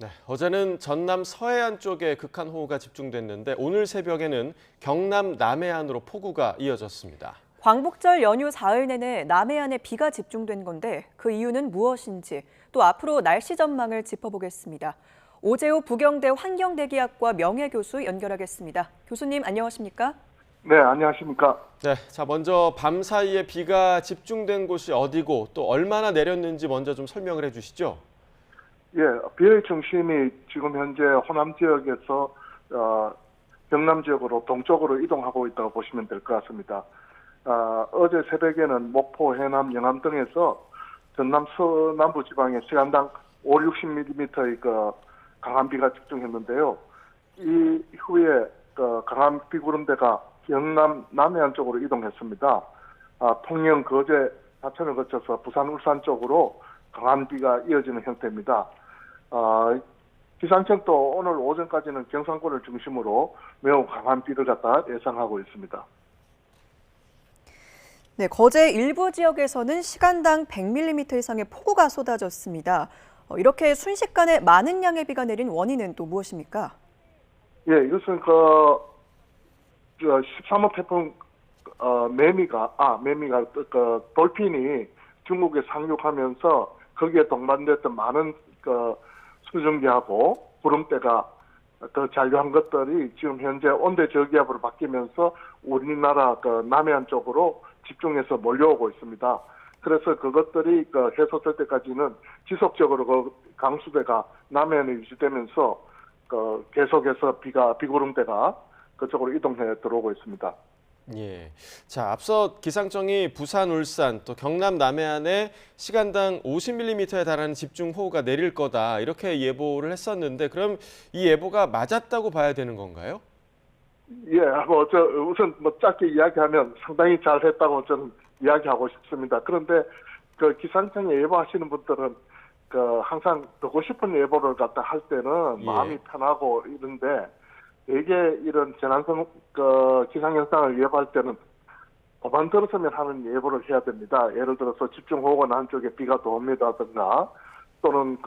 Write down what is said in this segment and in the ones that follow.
네, 어제는 전남 서해안 쪽에 극한 호우가 집중됐는데 오늘 새벽에는 경남 남해안으로 폭우가 이어졌습니다. 광복절 연휴 사흘 내내 남해안에 비가 집중된 건데 그 이유는 무엇인지 또 앞으로 날씨 전망을 짚어보겠습니다. 오재호 부경대 환경대기학과 명예교수 연결하겠습니다. 교수님 안녕하십니까? 네, 안녕하십니까. 네, 자 먼저 밤 사이에 비가 집중된 곳이 어디고 또 얼마나 내렸는지 먼저 좀 설명을 해주시죠. 예, 비의 중심이 지금 현재 호남 지역에서 경남 지역으로 동쪽으로 이동하고 있다고 보시면 될 것 같습니다. 어제 새벽에는 목포, 해남, 영암 등에서 전남 서남부 지방에 시간당 5, 60mm의 강한 비가 집중했는데요. 이 후에 강한 비구름대가 경남 남해안 쪽으로 이동했습니다. 통영, 거제, 사천을 거쳐서 부산, 울산 쪽으로 강한 비가 이어지는 형태입니다. 기상청도 오늘 오전까지는 경상권을 중심으로 매우 강한 비를 갖다 예상하고 있습니다. 네, 거제 일부 지역에서는 시간당 100mm 이상의 폭우가 쏟아졌습니다. 이렇게 순식간에 많은 양의 비가 내린 원인은 또 무엇입니까? 예, 이것은 13호 태풍 매미가 돌핀이 중국에 상륙하면서 거기에 동반됐던 많은 수증기하고 구름대가 더 잔류한 것들이 지금 현재 온대 저기압으로 바뀌면서 우리나라 남해안 쪽으로 집중해서 몰려오고 있습니다. 그래서 그것들이 해소될 때까지는 지속적으로 강수대가 남해안에 유지되면서 계속해서 비구름대가 그쪽으로 이동해 들어오고 있습니다. 예, 자 앞서 기상청이 부산, 울산 또 경남 남해안에 시간당 50mm에 달하는 집중 호우가 내릴 거다 이렇게 예보를 했었는데 그럼 이 예보가 맞았다고 봐야 되는 건가요? 예, 우선 짧게 이야기하면 상당히 잘했다고 저는 이야기하고 싶습니다. 그런데 기상청에 예보하시는 분들은 항상 듣고 싶은 예보를 갖다 할 때는 마음이 편하고 이런데 되게 이런 재난성 기상 현상을 예보할 때는 도만 들었으면 하는 예보를 해야 됩니다. 예를 들어서 집중호우가 난 쪽에 비가 더 옵니다든가 또는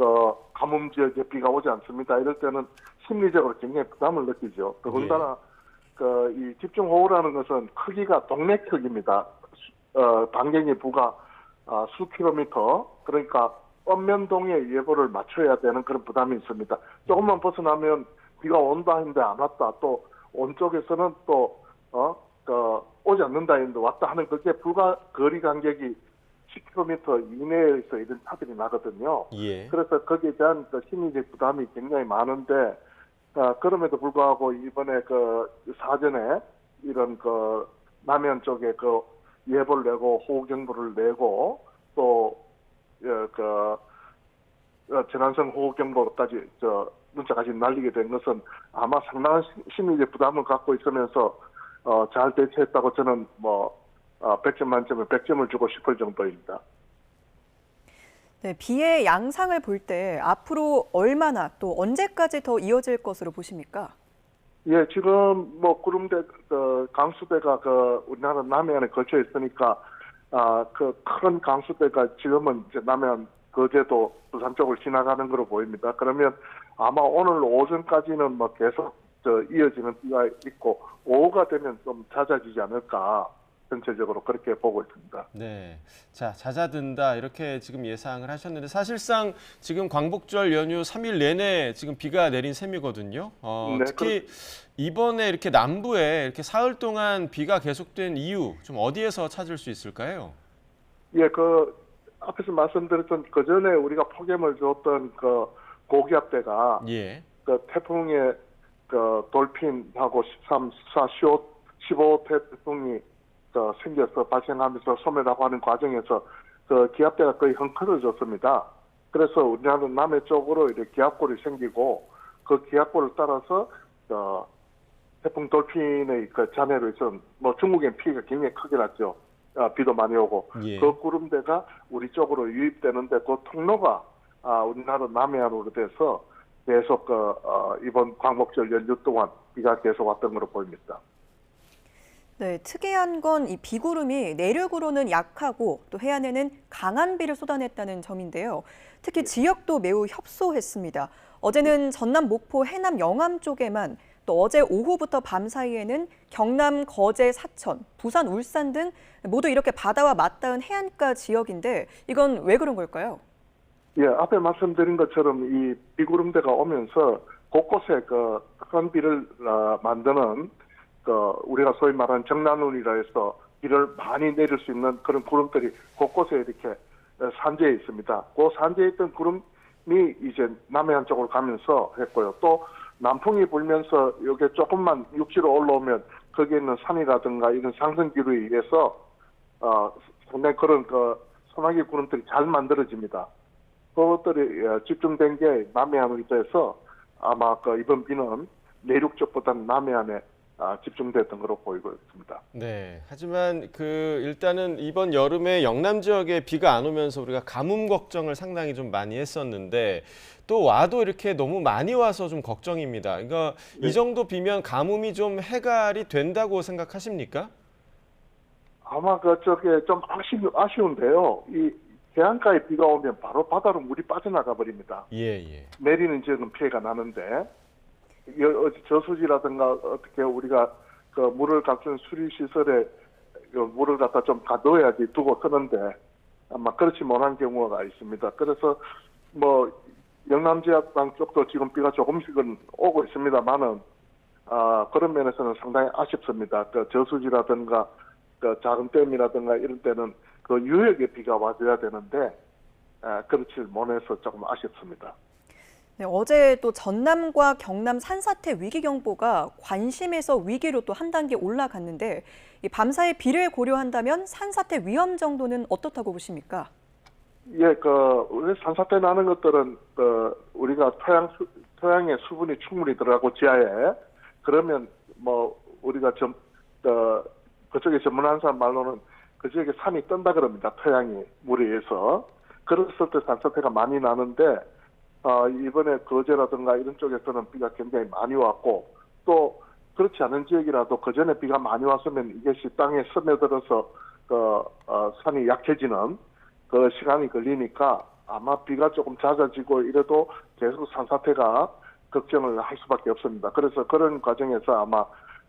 가뭄 지역에 비가 오지 않습니다. 이럴 때는 심리적으로 굉장히 부담을 느끼죠. 더군다나 이 집중호우라는 것은 크기가 동네 크기입니다. 반경이 부가 수 킬로미터, 그러니까 읍면동의 예보를 맞춰야 되는 그런 부담이 있습니다. 조금만 벗어나면 비가 온다 했는데 안 왔다, 또 온 쪽에서는 또 오지 않는다 했는데 왔다 하는 그게 불과 거리 간격이 10km 이내에서 이런 차들이 나거든요. 예. 그래서 거기에 대한 심리적 부담이 굉장히 많은데 그럼에도 불구하고 이번에 사전에 이런 남해안 쪽에 예보를 내고 호우 경보를 내고 또 재난성 호우 경보까지 문자까지 날리게 된 것은 아마 상당한 심리적 부담을 갖고 있으면서 잘 대처했다고 저는 100점 만점에 100점을 주고 싶을 정도입니다. 네, 비의 양상을 볼 때 앞으로 얼마나 또 언제까지 더 이어질 것으로 보십니까? 예, 지금 구름대 강수대가 우리나라 남해안에 걸쳐 있으니까 큰 강수대가 지금은 이제 남해안 거제도 부산 쪽을 지나가는 거로 보입니다. 그러면 아마 오늘 오전까지는 계속 이어지는 비가 있고 오후가 되면 좀 잦아지지 않을까 전체적으로 그렇게 보고 있습니다. 네, 자 잦아든다 이렇게 지금 예상을 하셨는데 사실상 지금 광복절 연휴 3일 내내 지금 비가 내린 셈이거든요. 네, 특히 이번에 이렇게 남부에 이렇게 사흘 동안 비가 계속된 이유 좀 어디에서 찾을 수 있을까요? 예, 앞에서 말씀드렸던 그 전에 우리가 폭염을 줬던 고기압대가 태풍의 돌핀하고 13, 14, 15 태풍이 생겨서 발생하면서 소멸하고 하는 과정에서 기압대가 거의 헝클어졌습니다. 그래서 우리나라 남해 쪽으로 이렇게 기압골이 생기고 그 기압골을 따라서 태풍 돌핀의 잔해로 해서 중국엔 피해가 굉장히 크게 났죠. 비도 많이 오고 그 구름대가 우리 쪽으로 유입되는데 그 통로가 우리나라 남해안으로 돼서 계속 이번 광복절 연휴 동안 비가 계속 왔던 것으로 보입니다. 네, 특이한 건 이 비구름이 내륙으로는 약하고 또 해안에는 강한 비를 쏟아냈다는 점인데요. 특히 지역도 매우 협소했습니다. 어제는 전남 목포 해남 영암 쪽에만, 또 어제 오후부터 밤 사이에는 경남 거제 사천, 부산 울산 등 모두 이렇게 바다와 맞닿은 해안가 지역인데 이건 왜 그런 걸까요? 예, 앞에 말씀드린 것처럼 이 비구름대가 오면서 곳곳에 그 큰 비를 만드는 그 우리가 소위 말하는 정난운이라 해서 비를 많이 내릴 수 있는 그런 구름들이 곳곳에 이렇게 산재해 있습니다. 그 산재해 있던 구름이 이제 남해안 쪽으로 가면서 했고요. 또 남풍이 불면서 이게 조금만 육지로 올라오면 거기에 있는 산이라든가 이런 상승 기류에 의해서 상당히 그런 그 소나기 구름들이 잘 만들어집니다. 그것들이 집중된 게 남해안으로 돼서 아마 그 이번 비는 내륙 쪽보다는 남해안에 집중됐던 것으로 보이고 있습니다. 네. 하지만 일단은 이번 여름에 영남 지역에 비가 안 오면서 우리가 가뭄 걱정을 상당히 좀 많이 했었는데 또 와도 이렇게 너무 많이 와서 좀 걱정입니다. 그러니까 네. 이 정도 비면 가뭄이 좀 해갈이 된다고 생각하십니까? 아마 그쪽에 좀 아쉬운데요. 이 해안가에 비가 오면 바로 바다로 물이 빠져나가 버립니다. 예. 내리는 지역은 피해가 나는데 저수지라든가 어떻게 우리가 그 물을 갖춘 수리 시설에 물을 갖다 좀 가둬야지 두고 쓰는데 아마 그렇지 못한 경우가 있습니다. 그래서 뭐 영남 지역 쪽도 지금 비가 조금씩은 오고 있습니다만은 그런 면에서는 상당히 아쉽습니다. 그 저수지라든가 그 작은 댐이라든가 이런 때는 그 유역에 비가 와줘야 되는데 그렇지 못해서 조금 아쉽습니다. 네, 어제 또 전남과 경남 산사태 위기경보가 관심에서 위기로 또 한 단계 올라갔는데 이 밤사이 비를 고려한다면 산사태 위험 정도는 어떻다고 보십니까? 예, 우리 산사태 나는 것들은 우리가 토양에 수분이 충분히 들어가고 지하에 그러면 뭐 우리가 그쪽에 전문한 사람 말로는 그 지역에 산이 뜬다 그럽니다. 토양이 물에 의해서. 그랬을 때 산사태가 많이 나는데 이번에 거제라든가 이런 쪽에서는 비가 굉장히 많이 왔고 또 그렇지 않은 지역이라도 그 전에 비가 많이 왔으면 이것이 땅에 스며들어서 산이 약해지는 그 시간이 걸리니까 아마 비가 조금 잦아지고 이래도 계속 산사태가 걱정을 할 수밖에 없습니다. 그래서 그런 과정에서 아마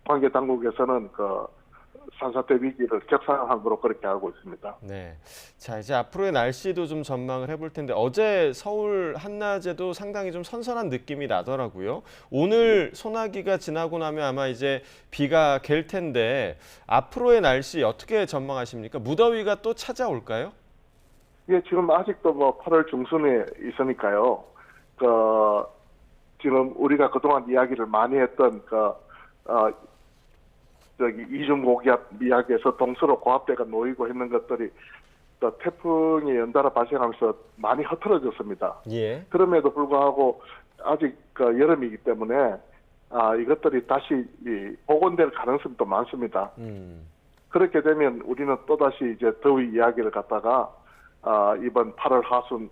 관계 당국에서는 산사태 위기를 격상한 거로 그렇게 알고 있습니다. 네. 자, 이제 앞으로의 날씨도 좀 전망을 해볼 텐데 어제 서울 한낮에도 상당히 좀 선선한 느낌이 나더라고요. 오늘 소나기가 지나고 나면 아마 이제 비가 갤 텐데 앞으로의 날씨 어떻게 전망하십니까? 무더위가 또 찾아올까요? 예, 지금 아직도 뭐 8월 중순에 있으니까요. 지금 우리가 그동안 이야기를 많이 했던 이중 고기압 이야기에서 동서로 고압대가 놓이고 있는 것들이 또 태풍이 연달아 발생하면서 많이 흐트러졌습니다. 예. 그럼에도 불구하고 아직 여름이기 때문에 이것들이 다시 복원될 가능성도 많습니다. 그렇게 되면 우리는 또다시 이제 더위 이야기를 갖다가 이번 8월 하순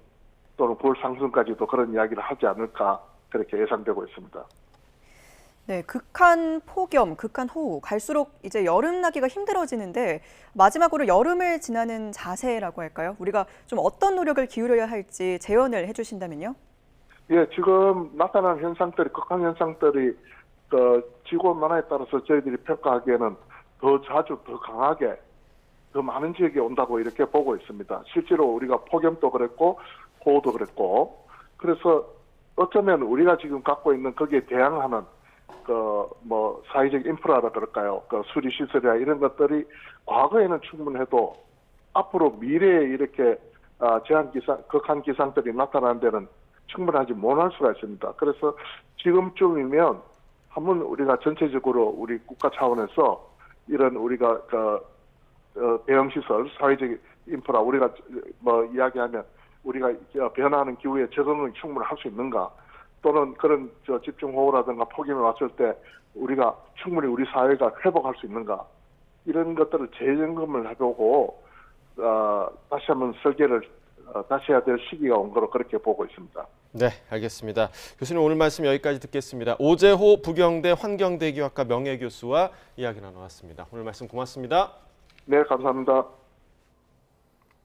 또는 9월 상순까지도 그런 이야기를 하지 않을까 그렇게 예상되고 있습니다. 네, 극한 폭염, 극한 호우, 갈수록 이제 여름 나기가 힘들어지는데 마지막으로 여름을 지나는 자세라고 할까요? 우리가 좀 어떤 노력을 기울여야 할지 제언을 해주신다면요? 예, 지금 나타난 현상들이 극한 현상들이 지구 온난화에 따라서 저희들이 평가하기에는 더 자주, 더 강하게, 더 많은 지역에 온다고 이렇게 보고 있습니다. 실제로 우리가 폭염도 그랬고 호우도 그랬고 그래서 어쩌면 우리가 지금 갖고 있는 거기에 대항하는 사회적 인프라라 그럴까요? 수리 시설이나 이런 것들이 과거에는 충분해도 앞으로 미래에 이렇게 극한 기상들이 나타나는 데는 충분하지 못할 수가 있습니다. 그래서 지금쯤이면 한번 우리가 전체적으로 우리 국가 차원에서 이런 우리가 대형 시설, 사회적 인프라 우리가 이야기하면 우리가 변화하는 기후에 적응을 충분히 할 수 있는가? 또는 그런 집중호우라든가 폭염이 왔을 때 우리가 충분히 우리 사회가 회복할 수 있는가 이런 것들을 재점검을 해보고 다시 한번 설계를 다시 해야 될 시기가 온 거로 그렇게 보고 있습니다. 네, 알겠습니다. 교수님 오늘 말씀 여기까지 듣겠습니다. 오재호 부경대 환경대기학과 명예교수와 이야기 나눠봤습니다. 오늘 말씀 고맙습니다. 네, 감사합니다.